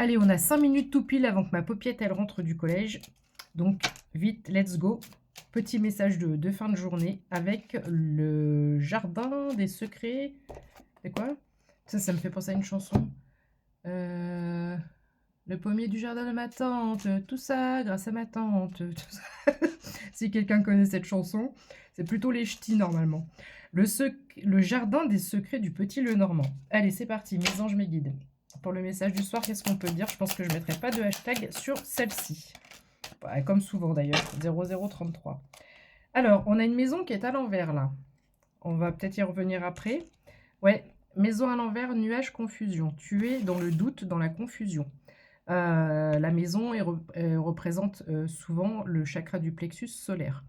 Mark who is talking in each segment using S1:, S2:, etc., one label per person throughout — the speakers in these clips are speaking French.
S1: Allez, on a 5 minutes tout pile avant que ma paupiette, elle rentre du collège. Donc, vite, let's go. Petit message de fin de journée avec le jardin des secrets. C'est quoi? Ça me fait penser à une chanson. Le pommier du jardin de ma tante, tout ça grâce à ma tante. Tout ça. Si quelqu'un connaît cette chanson, c'est plutôt les ch'tis normalement. Le jardin des secrets du petit Lenormand. Allez, c'est parti, mes anges, mes guides. Pour le message du soir, qu'est-ce qu'on peut dire? Je pense que je ne mettrai pas de hashtag sur celle-ci. Ouais, comme souvent d'ailleurs, 0033. Alors, on a une maison qui est à l'envers là. On va peut-être y revenir après. Ouais, maison à l'envers, nuage, confusion. Tu es dans le doute, dans la confusion. La maison représente souvent le chakra du plexus solaire.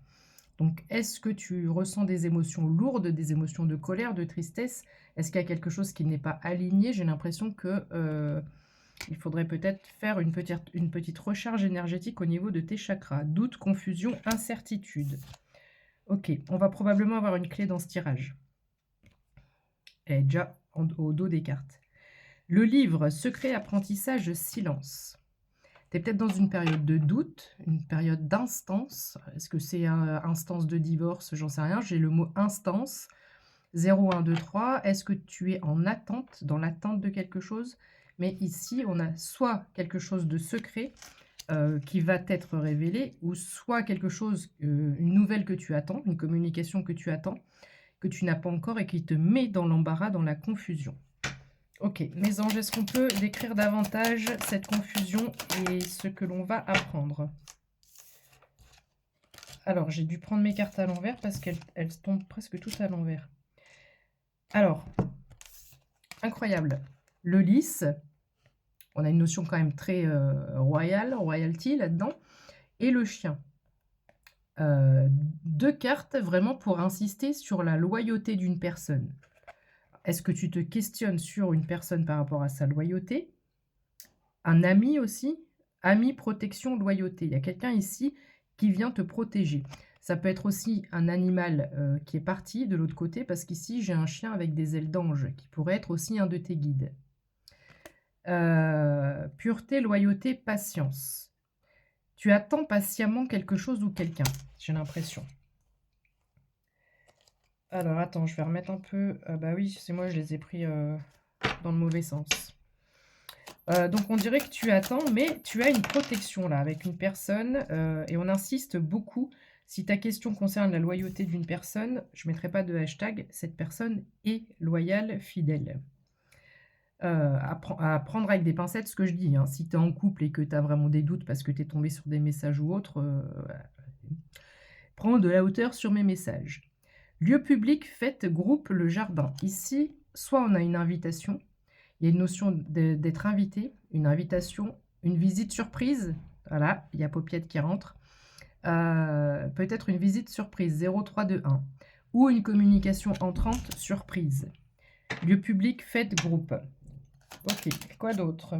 S1: Donc, est-ce que tu ressens des émotions lourdes, des émotions de colère, de tristesse? Est-ce qu'il y a quelque chose qui n'est pas aligné? J'ai l'impression que il faudrait peut-être faire une petite recharge énergétique au niveau de tes chakras. Doute, confusion, incertitude. Ok, on va probablement avoir une clé dans ce tirage. Elle est déjà au dos des cartes. Le livre Secret, apprentissage, silence. Tu es peut-être dans une période de doute, une période d'instance. Est-ce que c'est instance de divorce? J'en sais rien. J'ai le mot instance. 0, 1, 2, 3. Est-ce que tu es en attente, dans l'attente de quelque chose? Mais ici, on a soit quelque chose de secret qui va t'être révélé, ou soit quelque chose, une nouvelle que tu attends, une communication que tu attends, que tu n'as pas encore et qui te met dans l'embarras, dans la confusion. Ok, mes anges, est-ce qu'on peut décrire davantage cette confusion et ce que l'on va apprendre? Alors, j'ai dû prendre mes cartes à l'envers parce qu'elles tombent presque toutes à l'envers. Alors, incroyable. Le lys, on a une notion quand même très royalty là-dedans, et le chien. Deux cartes vraiment pour insister sur la loyauté d'une personne. Est-ce que tu te questionnes sur une personne par rapport à sa loyauté? Un ami aussi, ami, protection, loyauté. Il y a quelqu'un ici qui vient te protéger. Ça peut être aussi un animal qui est parti de l'autre côté, parce qu'ici, j'ai un chien avec des ailes d'ange, qui pourrait être aussi un de tes guides. Pureté, loyauté, patience. Tu attends patiemment quelque chose ou quelqu'un, j'ai l'impression. Alors, attends, je vais remettre un peu... bah oui, c'est moi, je les ai pris dans le mauvais sens. Donc, on dirait que tu attends, mais tu as une protection, là, avec une personne. Et on insiste beaucoup. Si ta question concerne la loyauté d'une personne, je ne mettrai pas de hashtag. Cette personne est loyale, fidèle. À prendre avec des pincettes ce que je dis. Hein. Si tu es en couple et que tu as vraiment des doutes parce que tu es tombé sur des messages ou autres, prends de la hauteur sur mes messages. Lieu public, fête, groupe, le jardin. Ici, soit on a une invitation, il y a une notion d'être invité, une invitation, une visite surprise. Voilà, il y a Paupiette qui rentre. Peut-être une visite surprise, 0321. Ou une communication entrante surprise. Lieu public, fête, groupe. Ok, quoi d'autre?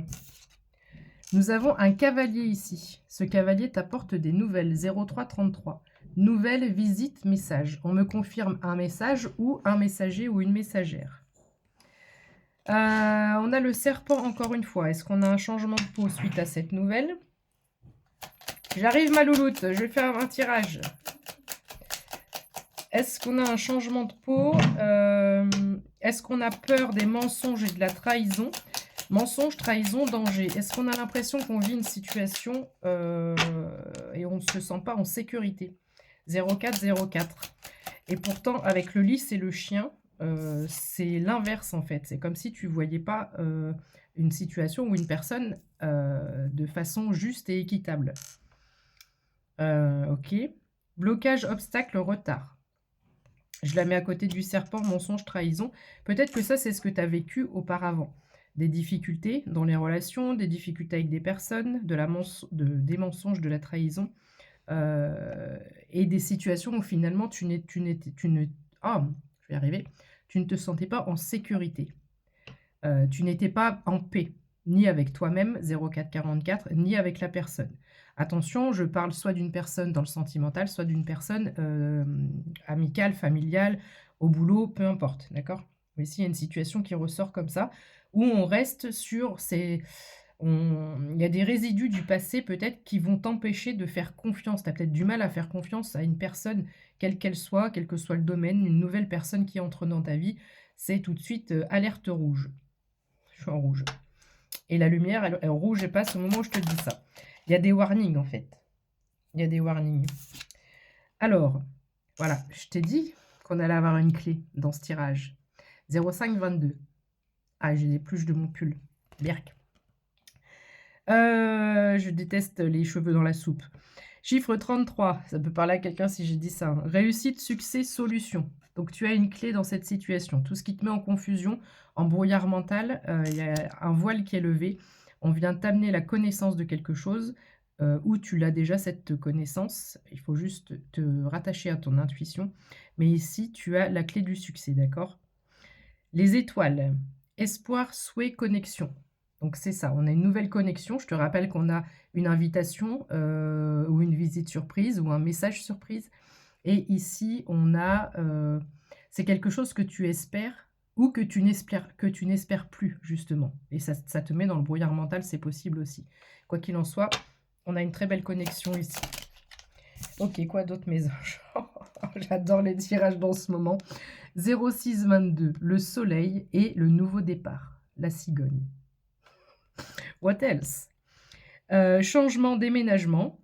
S1: Nous avons un cavalier ici. Ce cavalier t'apporte des nouvelles, 0333. Nouvelle, visite, message. On me confirme un message ou un messager ou une messagère. On a le serpent encore une fois. Est-ce qu'on a un changement de peau suite à cette nouvelle? J'arrive ma louloute, je vais faire un tirage. Est-ce qu'on a un changement de peau? Est-ce qu'on a peur des mensonges et de la trahison? Mensonge, trahison, danger. Est-ce qu'on a l'impression qu'on vit une situation et on ne se sent pas en sécurité? 0404. Et pourtant, avec le lys et le chien, c'est l'inverse en fait. C'est comme si tu ne voyais pas une situation ou une personne de façon juste et équitable. Ok. Blocage, obstacle, retard. Je la mets à côté du serpent, mensonge, trahison. Peut-être que ça, c'est ce que tu as vécu auparavant. Des difficultés dans les relations, des difficultés avec des personnes, des mensonges, de la trahison, et des situations où finalement tu ne te sentais pas en sécurité. Tu n'étais pas en paix, ni avec toi-même, 0444, ni avec la personne. Attention, je parle soit d'une personne dans le sentimental, soit d'une personne amicale, familiale, au boulot, peu importe, d'accord? Mais s'il y a une situation qui ressort comme ça, où on reste sur ces... Il y a des résidus du passé peut-être qui vont t'empêcher de faire confiance. Tu as peut-être du mal à faire confiance à une personne, quelle qu'elle soit, quel que soit le domaine, une nouvelle personne qui entre dans ta vie. C'est tout de suite alerte rouge. Je suis en rouge. Et la lumière, elle rouge et passe au moment où je te dis ça. Il y a des warnings en fait. Il y a des warnings. Alors, voilà, je t'ai dit qu'on allait avoir une clé dans ce tirage. 0522. Ah, j'ai des pluches de mon pull. Berk. Je déteste les cheveux dans la soupe. Chiffre 33, ça peut parler à quelqu'un si j'ai dit ça. Hein. Réussite, succès, solution. Donc tu as une clé dans cette situation. Tout ce qui te met en confusion, en brouillard mental, il y a un voile qui est levé. On vient t'amener la connaissance de quelque chose où tu l'as déjà cette connaissance. Il faut juste te rattacher à ton intuition. Mais ici, tu as la clé du succès, d'accord? Les étoiles. Espoir, souhait, connexion. Donc c'est ça, on a une nouvelle connexion. Je te rappelle qu'on a une invitation ou une visite surprise ou un message surprise. Et ici, on a... c'est quelque chose que tu espères ou que tu n'espères plus, justement. Et ça te met dans le brouillard mental, c'est possible aussi. Quoi qu'il en soit, on a une très belle connexion ici. Ok, quoi d'autre, mes anges? J'adore les tirages dans ce moment. 0622, le soleil et le nouveau départ, la cigogne. What else? Changement, déménagement.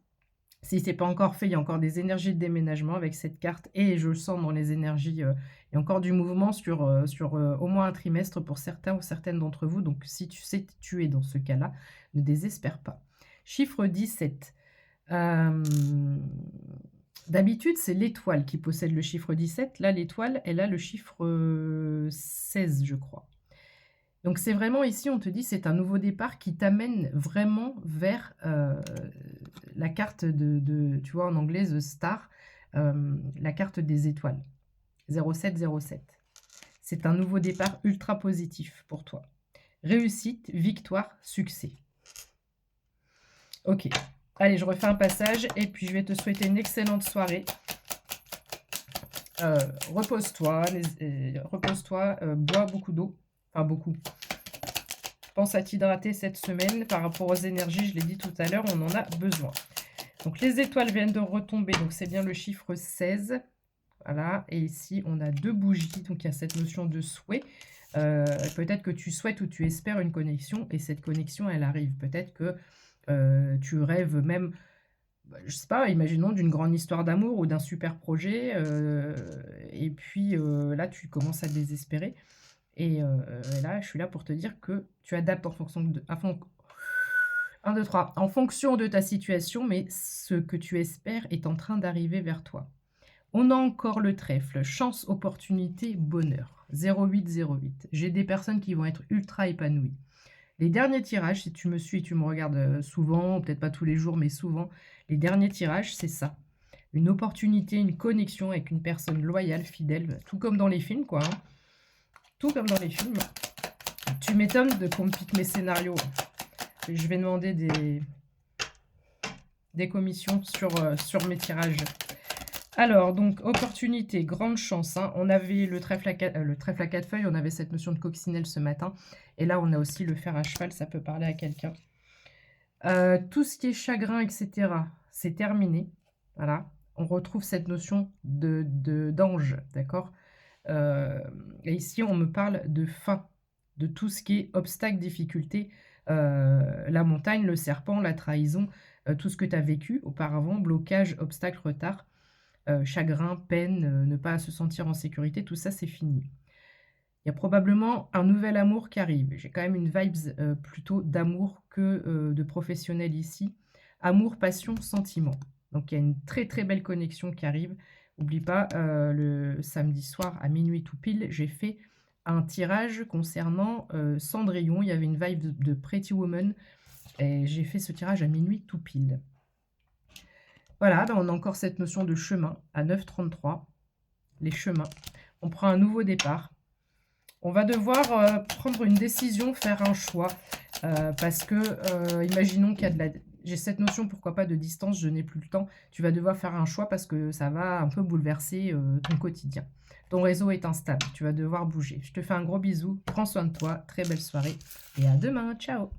S1: Si ce n'est pas encore fait, il y a encore des énergies de déménagement avec cette carte. Et je le sens dans les énergies, il y a encore du mouvement sur au moins un trimestre pour certains ou certaines d'entre vous. Donc si tu sais que tu es dans ce cas-là, ne désespère pas. Chiffre 17. D'habitude, c'est l'étoile qui possède le chiffre 17. Là, l'étoile, elle a le chiffre 16, je crois. Donc, c'est vraiment ici, on te dit, c'est un nouveau départ qui t'amène vraiment vers la carte tu vois, en anglais, The Star, la carte des étoiles. 0707. C'est un nouveau départ ultra positif pour toi. Réussite, victoire, succès. Ok. Allez, je refais un passage et puis je vais te souhaiter une excellente soirée. Repose-toi, bois beaucoup d'eau. Enfin, beaucoup. Pense à t'hydrater cette semaine par rapport aux énergies, je l'ai dit tout à l'heure, on en a besoin. Donc, les étoiles viennent de retomber, donc c'est bien le chiffre 16. Voilà, et ici, on a 2 bougies, donc il y a cette notion de souhait. Peut-être que tu souhaites ou tu espères une connexion, et cette connexion, elle arrive. Peut-être que tu rêves même, je sais pas, imaginons d'une grande histoire d'amour ou d'un super projet, et puis là, tu commences à désespérer. Et là, je suis là pour te dire que tu adaptes en fonction de... 1, 2, 3. En fonction de ta situation, mais ce que tu espères est en train d'arriver vers toi. On a encore le trèfle, chance, opportunité, bonheur. 0808. J'ai des personnes qui vont être ultra épanouies. Les derniers tirages, si tu me suis, tu me regardes souvent, peut-être pas tous les jours, mais souvent, les derniers tirages, c'est ça. Une opportunité, une connexion avec une personne loyale, fidèle, tout comme dans les films, quoi. Hein. Tout comme dans les films. Tu m'étonnes qu'on me pique mes scénarios. Je vais demander des commissions sur mes tirages. Alors, donc, opportunité, grande chance. Hein. On avait le trèfle à 4 feuilles, on avait cette notion de coccinelle ce matin. Et là, on a aussi le fer à cheval, ça peut parler à quelqu'un. Tout ce qui est chagrin, etc., c'est terminé. Voilà. On retrouve cette notion d'ange, d'accord? Et ici, on me parle de fin, de tout ce qui est obstacle, difficulté, la montagne, le serpent, la trahison, tout ce que tu as vécu auparavant, blocage, obstacle, retard. Chagrin, peine, ne pas se sentir en sécurité, tout ça c'est fini. Il y a probablement un nouvel amour qui arrive. J'ai quand même une vibes plutôt d'amour que de professionnel ici. Amour, passion, sentiment. Donc il y a une très très belle connexion qui arrive. N'oublie pas, le samedi soir à minuit tout pile, j'ai fait un tirage concernant Cendrillon. Il y avait une vibe de Pretty Woman et j'ai fait ce tirage à minuit tout pile. Voilà, ben on a encore cette notion de chemin à 9,33. Les chemins. On prend un nouveau départ. On va devoir prendre une décision, faire un choix. Parce que, imaginons qu'il y a de la... J'ai cette notion, pourquoi pas, de distance, je n'ai plus le temps. Tu vas devoir faire un choix parce que ça va un peu bouleverser ton quotidien. Ton réseau est instable, tu vas devoir bouger. Je te fais un gros bisou, prends soin de toi, très belle soirée et à demain, ciao!